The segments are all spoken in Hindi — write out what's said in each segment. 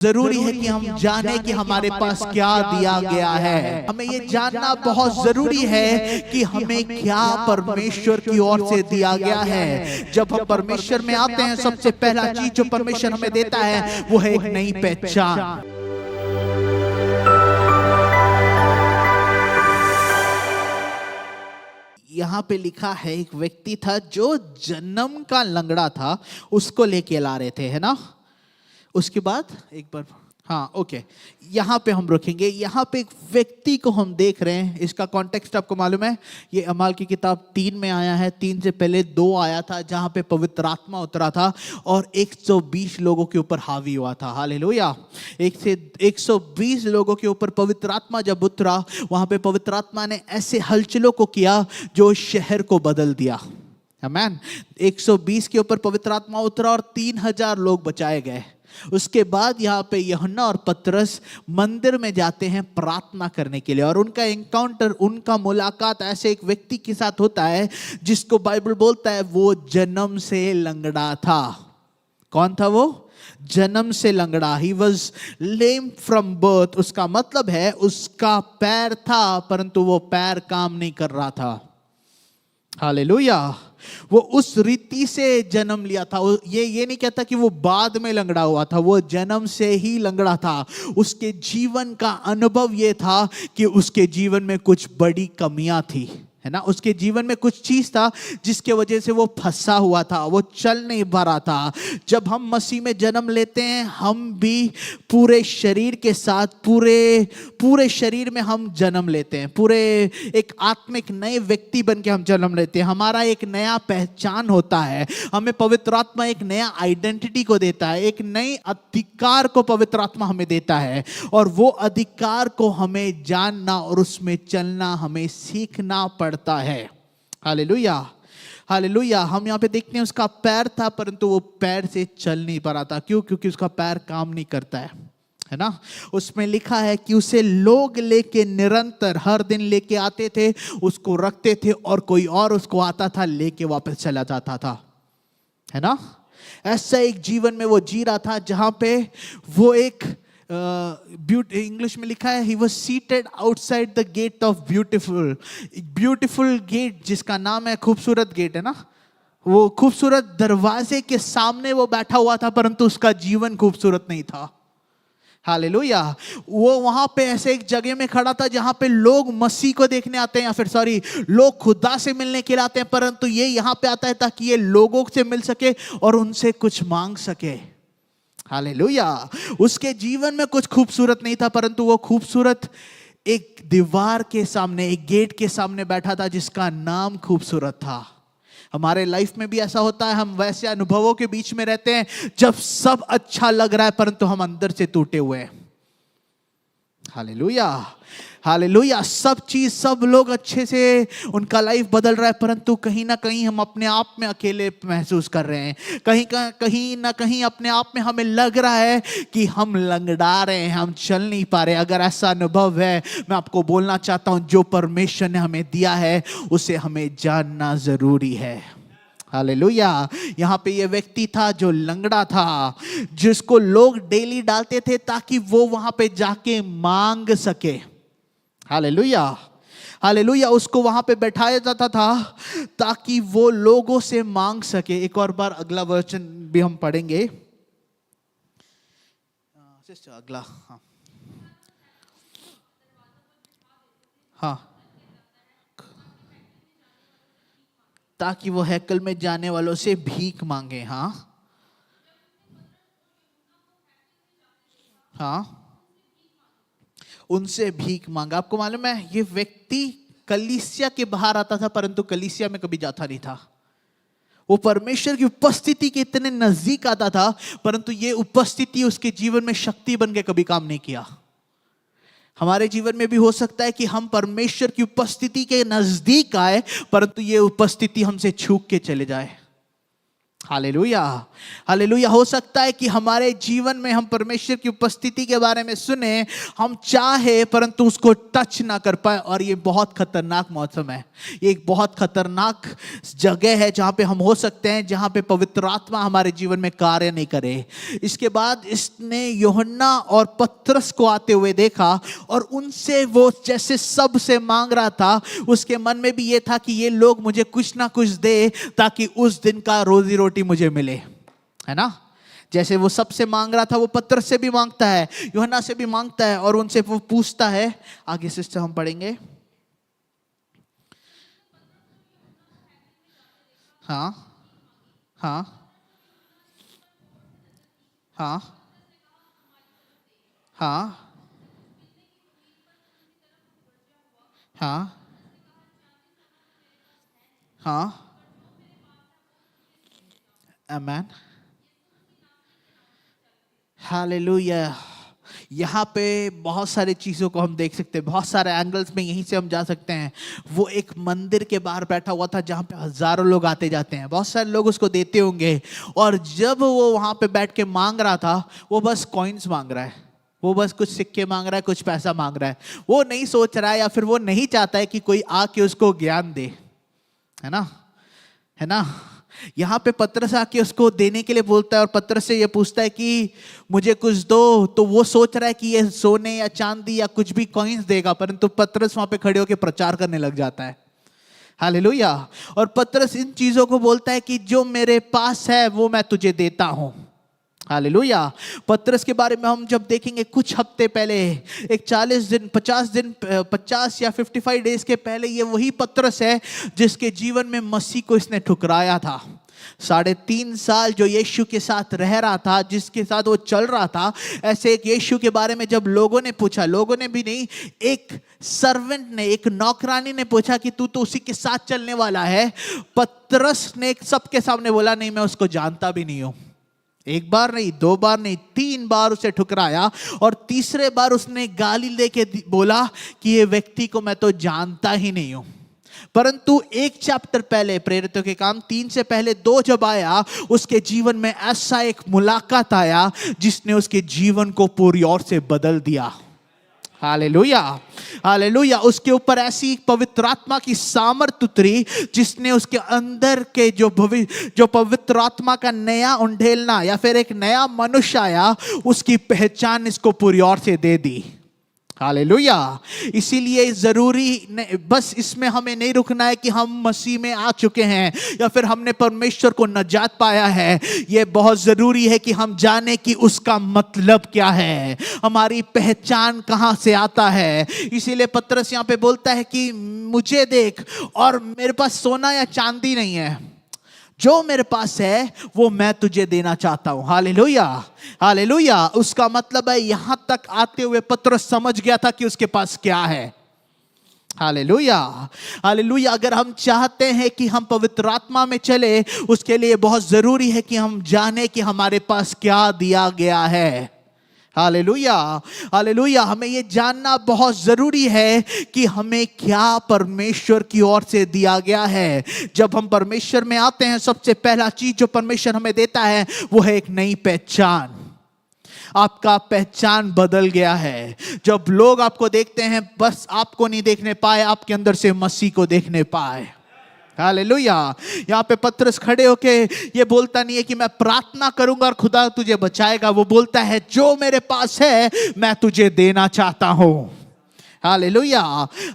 जरूरी है कि हम जाने कि हमारे पास क्या दिया गया है। हमें ये जानना बहुत जरूरी है कि हमें क्या परमेश्वर की ओर से दिया गया है। जब हम परमेश्वर में आते हैं, सबसे पहला चीज जो परमेश्वर हमें देता है वो है एक नई पहचान। यहाँ पे लिखा है एक व्यक्ति था जो जन्म का लंगड़ा था, उसको लेके ला रहे थे, है ना। उसके बाद एक बार, हाँ ओके, यहाँ पे हम रुकेंगे। यहाँ पे एक व्यक्ति को हम देख रहे हैं। इसका कॉन्टेक्स्ट आपको मालूम है, ये अमाल की किताब 3 में आया है। 3 से पहले 2 आया था जहाँ पे पवित्र आत्मा उतरा था और 120 लोगों के ऊपर हावी हुआ था। हालेलुया। 120 लोगों के ऊपर पवित्र आत्मा जब उतरा, वहाँ पे पवित्र आत्मा ने ऐसे हलचलों को किया जो शहर को बदल दिया। आमीन। 120 के ऊपर पवित्र आत्मा उतरा और 3000 लोग बचाए गए। उसके बाद यहाँ पे यूहन्ना और पतरस मंदिर में जाते हैं प्रार्थना करने के लिए, और उनका एनकाउंटर, उनका मुलाकात ऐसे एक व्यक्ति के साथ होता है जिसको बाइबल बोलता है वो जन्म से लंगड़ा था। कौन था वो? जन्म से लंगड़ा। He was lame from birth. उसका मतलब है उसका पैर था परंतु वो पैर काम नहीं कर रहा था। हालेलुया। वो उस रीति से जन्म लिया था। ये नहीं कहता कि वो बाद में लंगड़ा हुआ था, वो जन्म से ही लंगड़ा था। उसके जीवन का अनुभव ये था कि उसके जीवन में कुछ बड़ी कमियां थी, है ना। उसके जीवन में कुछ चीज था जिसके वजह से वो फंसा हुआ था, वो चल नहीं पा रहा था। जब हम मसीह में जन्म लेते हैं, हम भी पूरे शरीर के साथ, पूरे शरीर में हम जन्म लेते हैं। पूरे एक आत्मिक नए व्यक्ति बन के हम जन्म लेते हैं। हमारा एक नया पहचान होता है। हमें पवित्र आत्मा एक नया आइडेंटिटी को देता है, एक नए अधिकार को पवित्र आत्मा हमें देता है, और वो अधिकार को हमें जानना और उसमें चलना हमें सीखना पड़ता है। Hallelujah, hallelujah. हम यहाँ पे देखते हैं उसका पैर था परंतु वो पैर से चल नहीं पा रहा था। क्यों? क्योंकि उसका पैर काम नहीं करता है ना। उसमें लिखा है कि उसे लोग लेके निरंतर हर दिन लेके आते थे, उसको रखते थे, और कोई और उसको आता था लेके वापस चला जाता था, है ना। ऐसा एक जीवन में वो जी रहा था जहां पे वो एक इंग्लिश में लिखा है, he was seated outside the gate of beautiful gate, जिसका नाम है खूबसूरत गेट, है ना। वो खूबसूरत दरवाजे के सामने वो बैठा हुआ था परंतु उसका जीवन खूबसूरत नहीं था। हालेलुया। वो वहां पे ऐसे एक जगह में खड़ा था जहां पे लोग मसीह को देखने आते हैं, या फिर लोग खुदा से मिलने के लिए आते हैं, परंतु ये यहां पे आता है ताकि ये लोगों से मिल सके और उनसे कुछ मांग सके। हालेलुया। उसके जीवन में कुछ खूबसूरत नहीं था परंतु वो खूबसूरत एक दीवार के सामने, एक गेट के सामने बैठा था जिसका नाम खूबसूरत था। हमारे लाइफ में भी ऐसा होता है, हम वैसे अनुभवों के बीच में रहते हैं जब सब अच्छा लग रहा है परंतु हम अंदर से टूटे हुए हैं। Hallelujah, hallelujah. सब लोग अच्छे से, उनका लाइफ बदल रहा है परंतु कहीं ना कहीं हम अपने आप में अकेले महसूस कर रहे हैं। कहीं ना कहीं अपने आप में हमें लग रहा है कि हम लंगड़ा रहे हैं, हम चल नहीं पा रहे। अगर ऐसा अनुभव है, मैं आपको बोलना चाहता हूं, जो परमेश्वर ने हमें दिया है उसे हमें जानना जरूरी है। हालेलुया। यहाँ पे ये व्यक्ति था जो लंगड़ा था, जिसको लोग डेली डालते थे ताकि वो वहां पे जाके मांग सके। Hallelujah, hallelujah. उसको वहां पे बैठाया जाता था ताकि वो लोगों से मांग सके। एक और बार अगला वचन भी हम पढ़ेंगे, अगला। हाँ, ताकि वो हैकल में जाने वालों से भीख मांगे। हाँ, हाँ, उनसे भीख मांगा। आपको मालूम है, ये व्यक्ति कलीसिया के बाहर आता था परंतु कलीसिया में कभी जाता नहीं था। वो परमेश्वर की उपस्थिति के इतने नजदीक आता था परंतु ये उपस्थिति उसके जीवन में शक्ति बन के कभी काम नहीं किया। हमारे जीवन में भी हो सकता है कि हम परमेश्वर की उपस्थिति के नजदीक आए परंतु ये उपस्थिति हमसे छूट के चले जाए। Hallelujah, hallelujah. हो सकता है कि हमारे जीवन में हम परमेश्वर की उपस्थिति के बारे में सुने, हम चाहे परंतु उसको टच ना कर पाए, और ये बहुत खतरनाक मौसम है। ये एक बहुत खतरनाक जगह है जहाँ पे हम हो सकते हैं, जहाँ पे पवित्र आत्मा हमारे जीवन में कार्य नहीं करे। इसके बाद इसने यूहन्ना और पतरस को आते हुए देखा, और उनसे वो जैसे सबसे मांग रहा था, उसके मन में भी ये था कि ये लोग मुझे कुछ ना कुछ दे ताकि उस दिन का रोजी रोटी मुझे मिले, है ना। जैसे वो सबसे मांग रहा था, वो पतरस से भी मांगता है, यूहन्ना से भी मांगता है, और उनसे वो पूछता है। आगे से हम पढ़ेंगे। हाँ, हाँ, हाँ, हाँ, हाँ, हाँ, आमेन, हालेलुया। यहाँ पे बहुत सारी चीज़ों को हम देख सकते हैं, बहुत सारे एंगल्स में यहीं से हम जा सकते हैं। वो एक मंदिर के बाहर बैठा हुआ था जहाँ पे हजारों लोग आते जाते हैं, बहुत सारे लोग उसको देते होंगे। और जब वो वहाँ पे बैठ के मांग रहा था, वो बस कॉइन्स मांग रहा है, वो बस कुछ सिक्के मांग रहा है, कुछ पैसा मांग रहा है। वो नहीं सोच रहा है, या फिर वो नहीं चाहता है कि कोई आके उसको ज्ञान दे, है ना, है ना। यहाँ पे पतरस आके उसको देने के लिए बोलता है, और पतरस से ये पूछता है कि मुझे कुछ दो। तो वो सोच रहा है कि ये सोने या चांदी या कुछ भी कॉइन्स देगा, परंतु पतरस वहां पे खड़े होकर प्रचार करने लग जाता है। हालेलुया। और पतरस इन चीजों को बोलता है कि जो मेरे पास है वो मैं तुझे देता हूं। हालेलुया। पतरस के बारे में हम जब देखेंगे कुछ हफ्ते पहले, एक 40 दिन 50 या 55 डेज के पहले, ये वही पतरस है जिसके जीवन में मसीह को इसने ठुकराया था। 3.5 साल जो यीशु के साथ रह रहा था, जिसके साथ वो चल रहा था, ऐसे एक यीशु के बारे में जब लोगों ने पूछा, लोगों ने भी नहीं, एक सर्वेंट ने, एक नौकरानी ने पूछा कि तू तो उसी के साथ चलने वाला है, पतरस ने सबके सामने बोला, नहीं, मैं उसको जानता भी नहीं हूं। एक बार नहीं, 2 बार नहीं, 3 बार उसे ठुकराया, और तीसरे बार उसने गाली लेके बोला कि ये व्यक्ति को मैं तो जानता ही नहीं हूं। परंतु एक चैप्टर पहले, प्रेरितों के काम 3 से पहले 2 जब आया, उसके जीवन में ऐसा एक मुलाकात आया जिसने उसके जीवन को पूरी ओर से बदल दिया। Hallelujah, hallelujah. उसके ऊपर ऐसी पवित्र आत्मा की सामर्थ उतरी जिसने उसके अंदर के जो पवित्र आत्मा का नया उंडेलना, या फिर एक नया मनुष्य आया, उसकी पहचान इसको पूरी ओर से दे दी। हालेलुया। इसीलिए जरूरी बस इसमें हमें नहीं रुकना है कि हम मसीह में आ चुके हैं या फिर हमने परमेश्वर को नजात पाया है। यह बहुत जरूरी है कि हम जाने कि उसका मतलब क्या है, हमारी पहचान कहां से आता है। इसीलिए पतरस यहां पे बोलता है कि मुझे देख, और मेरे पास सोना या चांदी नहीं है, जो मेरे पास है वो मैं तुझे देना चाहता हूं। Hallelujah, hallelujah. उसका मतलब है यहां तक आते हुए पतरस समझ गया था कि उसके पास क्या है। Hallelujah, hallelujah. अगर हम चाहते हैं कि हम पवित्र आत्मा में चले, उसके लिए बहुत जरूरी है कि हम जाने कि हमारे पास क्या दिया गया है। Hallelujah, hallelujah. हमें ये जानना बहुत जरूरी है कि हमें क्या परमेश्वर की ओर से दिया गया है। जब हम परमेश्वर में आते हैं, सबसे पहला चीज जो परमेश्वर हमें देता है वो है एक नई पहचान। आपका पहचान बदल गया है। जब लोग आपको देखते हैं, बस आपको नहीं देखने पाए, आपके अंदर से मसीह को देखने पाए। हालेलुया। यहाँ पे पतरस खड़े होके ये बोलता नहीं है कि मैं प्रार्थना करूंगा और खुदा तुझे बचाएगा, वो बोलता है जो मेरे पास है मैं तुझे देना चाहता हूं। Hallelujah,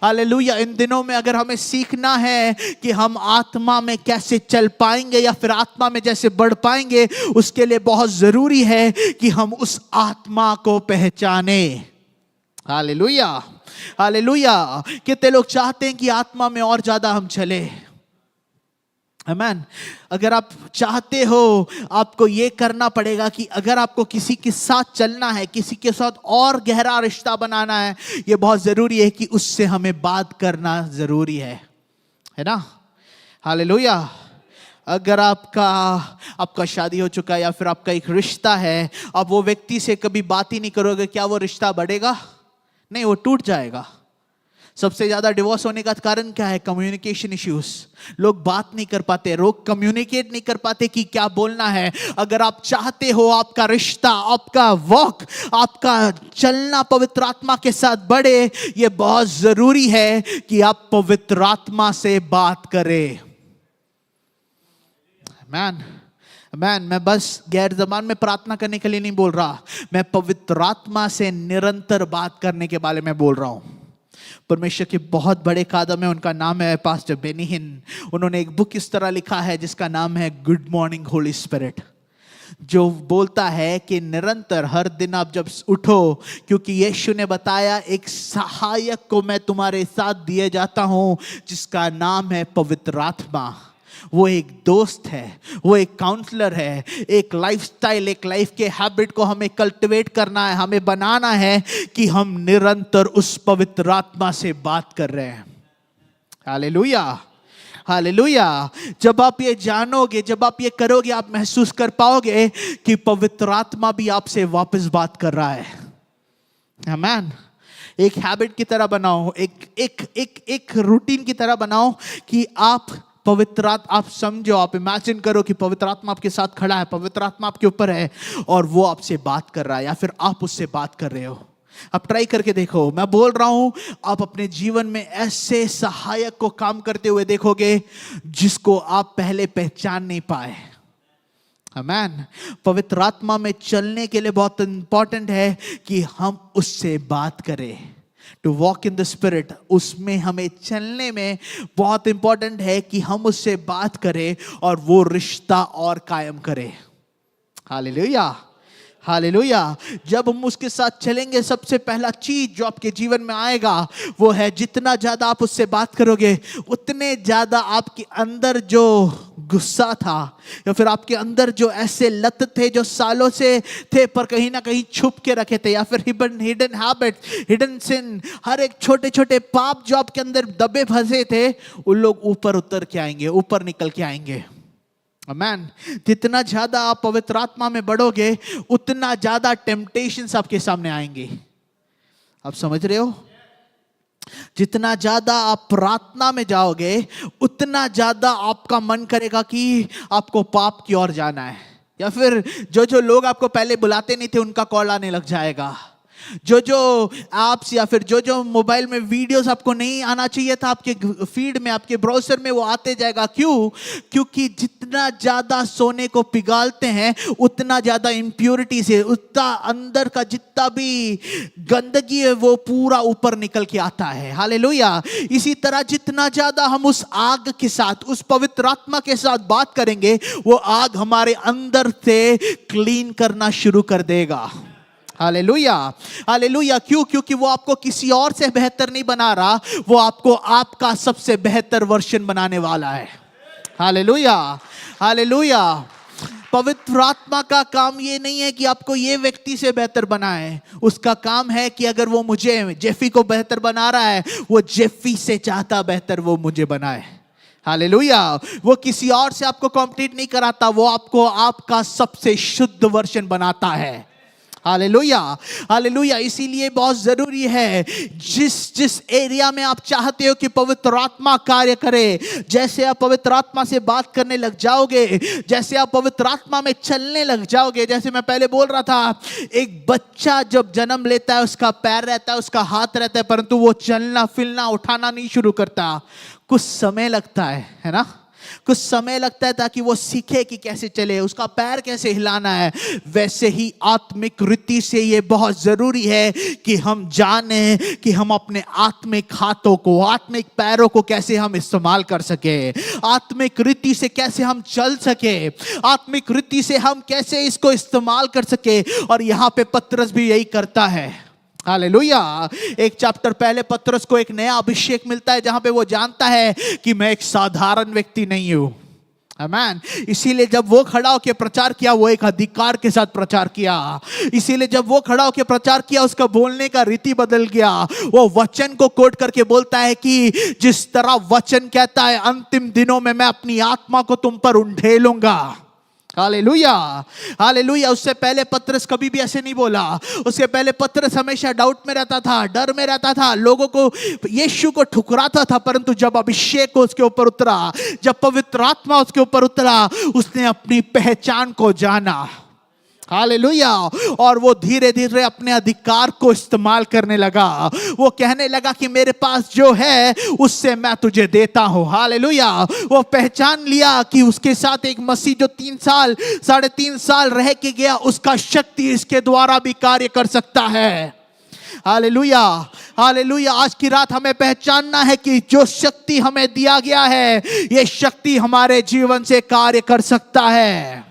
hallelujah. इन दिनों में अगर हमें सीखना है कि हम आत्मा में कैसे चल पाएंगे या फिर आत्मा में जैसे बढ़ पाएंगे, उसके लिए बहुत जरूरी है कि हम उस आत्मा को पहचाने। Hallelujah, hallelujah. कितने लोग चाहते हैं कि आत्मा में और ज्यादा हम चले। आमेन। अगर आप चाहते हो, आपको ये करना पड़ेगा कि अगर आपको किसी के साथ चलना है, किसी के साथ और गहरा रिश्ता बनाना है, ये बहुत जरूरी है कि उससे हमें बात करना जरूरी है ना। हालेलुया। अगर आपका शादी हो चुका है या फिर आपका एक रिश्ता है, आप वो व्यक्ति से कभी बात ही नहीं करोगे, क्या वो रिश्ता बढ़ेगा? नहीं, वो टूट जाएगा। सबसे ज्यादा डिवोर्स होने का कारण क्या है? Communication issues. लोग बात नहीं कर पाते, लोग कम्युनिकेट नहीं कर पाते कि क्या बोलना है। अगर आप चाहते हो आपका रिश्ता, आपका वॉक, आपका चलना पवित्र आत्मा के साथ बढ़े, ये बहुत जरूरी है कि आप पवित्र आत्मा से बात करें। मैं बस गैर जबान में प्रार्थना करने के लिए नहीं बोल रहा, मैं पवित्र आत्मा से निरंतर बात करने के बारे में बोल रहा हूं। परमेश्वर के बहुत बड़े खादम है, उनका नाम है पास्टर बेनी हिन। उन्होंने एक बुक इस तरह लिखा है जिसका नाम है गुड मॉर्निंग होली स्पिरिट, जो बोलता है कि निरंतर हर दिन आप जब उठो, क्योंकि यीशु ने बताया एक सहायक को मैं तुम्हारे साथ दिए जाता हूं जिसका नाम है पवित्र आत्मा। वो एक दोस्त है, वो एक काउंसलर है, एक लाइफस्टाइल, एक लाइफ के हैबिट को हमें कल्टीवेट करना है, हमें बनाना है कि हम निरंतर उस पवित्र आत्मा से बात कर रहे हैं। Hallelujah, hallelujah. जब आप ये जानोगे, जब आप ये करोगे, आप महसूस कर पाओगे कि पवित्र आत्मा भी आपसे वापस बात कर रहा है। आमीन। एक हैबिट की तरह बनाओ, एक रूटीन की तरह बनाओ कि आप पवित्र आत्मा, आप समझो, आप इमेजिन करो कि पवित्र आत्मा आपके साथ खड़ा है, पवित्र आत्मा आपके ऊपर है और वो आपसे बात कर रहा है या फिर आप उससे बात कर रहे हो। आप ट्राई करके देखो। मैं बोल रहा हूं, आप अपने जीवन में ऐसे सहायक को काम करते हुए देखोगे जिसको आप पहले पहचान नहीं पाए। आमीन। पवित्र आत्मा में चलने के लिए बहुत इंपॉर्टेंट है कि हम उससे बात करें। To walk in the spirit, उसमें हमें चलने में बहुत इंपॉर्टेंट है कि हम उससे बात करें और वो रिश्ता और कायम करें। Hallelujah, hallelujah. जब हम उसके साथ चलेंगे, सबसे पहला चीज जो आपके जीवन में आएगा वो है, जितना ज्यादा आप उससे बात करोगे उतने ज्यादा आपके अंदर जो गुस्सा था या फिर आपके अंदर जो ऐसे लत थे जो सालों से थे पर कहीं ना कहीं छुप के रखे थे, या फिर हिडन हैबिट, हिडन सिन, हर एक छोटे छोटे पाप जो आपके अंदर दबे फंसे थे, उन लोग ऊपर उतर के आएंगे, ऊपर निकल के आएंगे। आमीन। जितना ज्यादा आप पवित्र आत्मा में बढ़ोगे उतना ज्यादा टेम्पटेशंस आपके सामने आएंगे। आप समझ रहे हो? जितना ज्यादा आप प्रार्थना में जाओगे उतना ज्यादा आपका मन करेगा कि आपको पाप की ओर जाना है, या फिर जो लोग आपको पहले बुलाते नहीं थे उनका कॉल आने लग जाएगा। जो ऐप्स या फिर जो मोबाइल में वीडियोस आपको नहीं आना चाहिए था आपके फीड में, आपके ब्राउजर में, वो आते जाएगा। क्यों? क्योंकि जितना ज्यादा सोने को पिघालते हैं उतना ज्यादा इम्प्योरिटी से, उतना अंदर का जितना भी गंदगी है वो पूरा ऊपर निकल के आता है। हालेलुया। इसी तरह जितना ज्यादा हम उस आग के साथ, उस पवित्र आत्मा के साथ बात करेंगे, वो आग हमारे अंदर से क्लीन करना शुरू कर देगा। Hallelujah, hallelujah. क्यों? क्योंकि वो आपको किसी और से बेहतर नहीं बना रहा, वो आपको आपका सबसे बेहतर वर्जन बनाने वाला है। Hallelujah, hallelujah. पवित्र आत्मा का काम ये नहीं है कि आपको ये व्यक्ति से बेहतर बनाए, उसका काम है कि अगर वो मुझे, जेफी को बेहतर बना रहा है, वो जेफी से चाहता बेहतर वो मुझे बनाए। हालेलुया। वो किसी और से आपको कॉम्पिटिट नहीं कराता, वो आपको आपका सबसे शुद्ध वर्जन बनाता है। Hallelujah, hallelujah. इसीलिए बहुत जरूरी है, जिस एरिया में आप चाहते हो कि पवित्र आत्मा कार्य करे, जैसे आप पवित्र आत्मा से बात करने लग जाओगे, जैसे आप पवित्र आत्मा में चलने लग जाओगे, जैसे मैं पहले बोल रहा था, एक बच्चा जब जन्म लेता है उसका पैर रहता है, उसका हाथ रहता है, परंतु वो चलना फिरना उठाना नहीं शुरू करता। कुछ समय लगता है ना? कुछ समय लगता है ताकि वो सीखे कि कैसे चले, उसका पैर कैसे हिलाना है। वैसे ही आत्मिक रीति से ये बहुत जरूरी है कि हम जाने कि हम अपने आत्मिक हाथों को, आत्मिक पैरों को कैसे हम इस्तेमाल कर सके, आत्मिक रीति से कैसे हम चल सके, आत्मिक रीति से हम कैसे इसको इस्तेमाल कर सके। और यहाँ पे पतरस भी यही करता है। हालेलुया। एक चैप्टर पहले पतरस को एक नया अभिषेक मिलता है जहां पे वो जानता है कि मैं एक साधारण व्यक्ति नहीं हूं। आमीन। इसीलिए जब वो खड़ा होकर प्रचार किया, वो एक अधिकार के साथ प्रचार किया। इसीलिए जब वो खड़ा होकर प्रचार किया, उसका बोलने का रीति बदल गया। वो वचन को कोट करके बोलता है कि जिस तरह वचन कहता है, अंतिम दिनों में मैं अपनी आत्मा को तुम पर उंडेलूंगा। Hallelujah, hallelujah. उससे पहले पतरस कभी भी ऐसे नहीं बोला। उसके पहले पतरस हमेशा डाउट में रहता था, डर में रहता था, लोगों को, यीशु को ठुकराता था। परंतु जब अभिषेक उसके ऊपर उतरा, जब पवित्र आत्मा उसके ऊपर उतरा, उसने अपनी पहचान को जाना। हालेलुया। और वो धीरे धीरे अपने अधिकार को इस्तेमाल करने लगा। वो कहने लगा कि मेरे पास जो है उससे मैं तुझे देता हूं। हालेलुया। वो पहचान लिया कि उसके साथ एक मसीह जो 3 साल 3.5 साल रह के गया, उसका शक्ति इसके द्वारा भी कार्य कर सकता है। Hallelujah, hallelujah. आज की रात हमें पहचानना है कि जो शक्ति हमें दिया गया है, ये शक्ति हमारे जीवन से कार्य कर सकता है।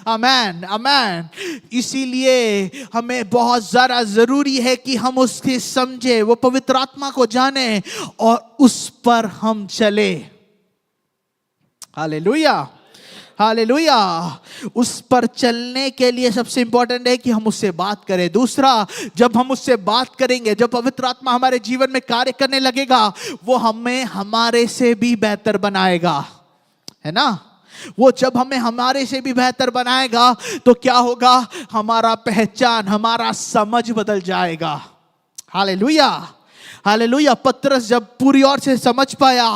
आमेन, आमेन। इसीलिए हमें बहुत ज्यादा जरूरी है कि हम उसके समझे, वो पवित्र आत्मा को जाने और उस पर हम चले। Hallelujah, hallelujah. उस पर चलने के लिए सबसे इंपॉर्टेंट है कि हम उससे बात करें। दूसरा, जब हम उससे बात करेंगे, जब पवित्र आत्मा हमारे जीवन में कार्य करने लगेगा, वो हमें हमारे से भी बेहतर बनाएगा, है ना। वो जब हमें हमारे से भी बेहतर बनाएगा तो क्या होगा, हमारा पहचान, हमारा समझ बदल जाएगा। Hallelujah, hallelujah. पतरस जब पूरी ओर से समझ पाया,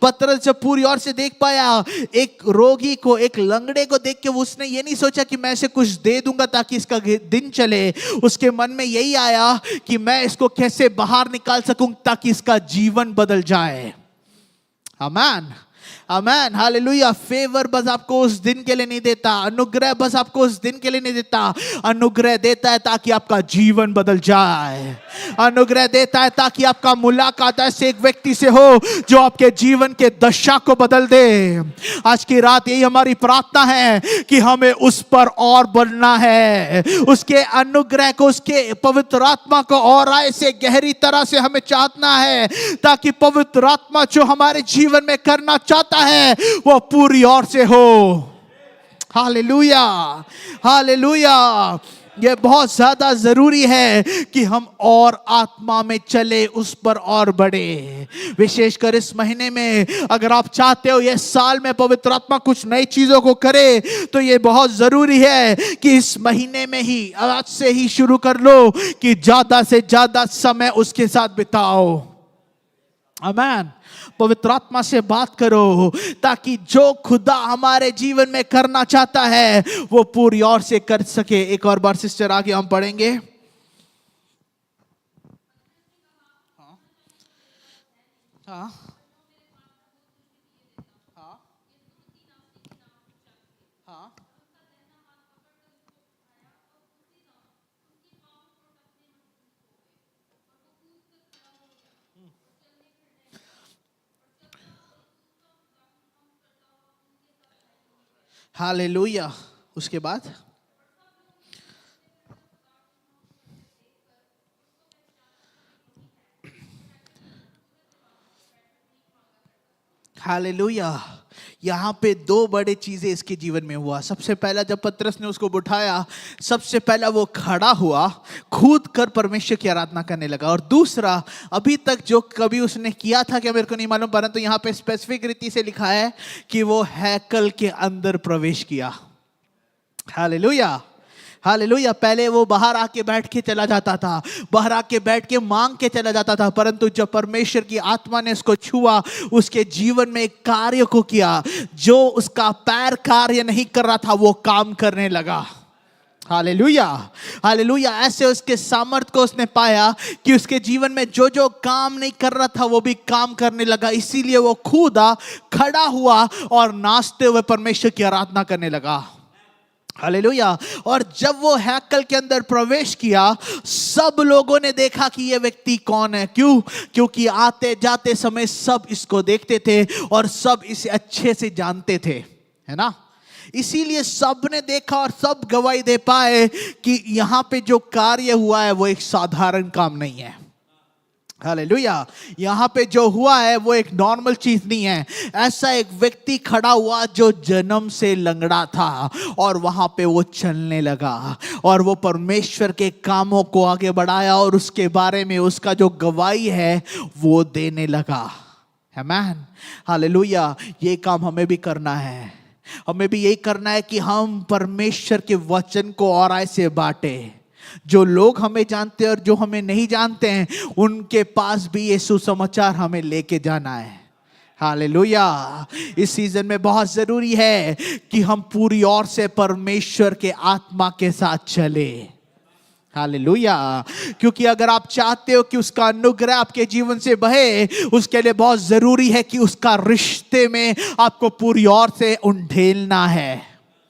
पतरस जब पूरी ओर से देख पाया, एक रोगी को, एक लंगड़े को देख के उसने ये नहीं सोचा कि मैं इसे कुछ दे दूंगा ताकि इसका दिन चले। उसके मन में यही आया कि मैं इसको कैसे बाहर निकाल सकूं ताकि इसका जीवन बदल जाए। आमीन, आमेन, हालेलुया। फेवर बस आपको उस दिन के लिए नहीं देता, अनुग्रह बस आपको उस दिन के लिए नहीं देता। अनुग्रह देता है ताकि आपका जीवन बदल जाए। अनुग्रह देता है ताकि आपका मुलाकात ऐसे एक व्यक्ति से हो जो आपके जीवन के दशा को बदल दे। आज की रात यही हमारी प्रार्थना है कि हमें उस पर और बढ़ना है, उसके अनुग्रह को, उसके पवित्र आत्मा को और ऐसे गहरी तरह से हमें चाहना है ताकि पवित्र आत्मा जो हमारे जीवन में करना चाहता है वो पूरी ओर से हो। Hallelujah, hallelujah. ये बहुत ज्यादा जरूरी है कि हम और आत्मा में चले, उस पर और बढ़े। विशेषकर इस महीने में अगर आप चाहते हो ये साल में पवित्र आत्मा कुछ नई चीजों को करे, तो ये बहुत जरूरी है कि इस महीने में ही, आज से ही शुरू कर लो कि ज्यादा से ज्यादा समय उसके साथ बिताओ। आमीन। पवित्र आत्मा से बात करो ताकि जो खुदा हमारे जीवन में करना चाहता है वो पूरी ओर से कर सके। एक और बार सिस्टर आगे हम पढ़ेंगे। हाँ, हाँ, हाँ। हालेलुया। उसके बाद हालेलुया। यहाँ पे 2 बड़े चीजें इसके जीवन में हुआ। सबसे पहला, जब पतरस ने उसको उठाया, सबसे पहला वो खड़ा हुआ, कूद कर परमेश्वर की आराधना करने लगा। और दूसरा, अभी तक जो कभी उसने किया था क्या मेरे को नहीं मालूम, परंतु यहाँ पे स्पेसिफिक रीति से लिखा है कि वो हैकल के अंदर प्रवेश किया। Hallelujah, hallelujah. पहले वो बाहर आके बैठ के चला जाता था, बाहर आके बैठ के मांग के चला जाता था, परंतु जब परमेश्वर की आत्मा ने उसको छुआ, उसके जीवन में एक कार्य को किया, जो उसका पैर कार्य नहीं कर रहा था वो काम करने लगा। Hallelujah, hallelujah. ऐसे उसके सामर्थ को उसने पाया कि उसके जीवन में जो जो काम नहीं कर रहा था वो भी काम करने लगा। इसीलिए वो कूदा, खड़ा हुआ और नाचते हुए परमेश्वर की आराधना करने लगा। हालेलुया। और जब वो हैकल के अंदर प्रवेश किया, सब लोगों ने देखा कि ये व्यक्ति कौन है। क्यों? क्योंकि आते जाते समय सब इसको देखते थे और सब इसे अच्छे से जानते थे, है ना। इसीलिए सब ने देखा और सब गवाही दे पाए कि यहाँ पे जो कार्य हुआ है वो एक साधारण काम नहीं है। हालेलुया। यहाँ पे जो हुआ है वो एक नॉर्मल चीज नहीं है। ऐसा एक व्यक्ति खड़ा हुआ जो जन्म से लंगड़ा था और वहां पे वो चलने लगा और वो परमेश्वर के कामों को आगे बढ़ाया और उसके बारे में उसका जो गवाही है वो देने लगा। आमीन, हालेलुया। ये काम हमें भी करना है। हमें भी यही करना है कि हम परमेश्वर के वचन को और ऐसे बांटे, जो लोग हमें जानते हैं और जो हमें नहीं जानते हैं उनके पास भी ये सुसमाचार हमें लेके जाना है। हालेलुया। इस सीजन में बहुत जरूरी है कि हम पूरी ओर से परमेश्वर के आत्मा के साथ चले। हालेलुया। क्योंकि अगर आप चाहते हो कि उसका अनुग्रह आपके जीवन से बहे, उसके लिए बहुत जरूरी है कि उसका रिश्ते में आपको पूरी ओर से उंडेलना है।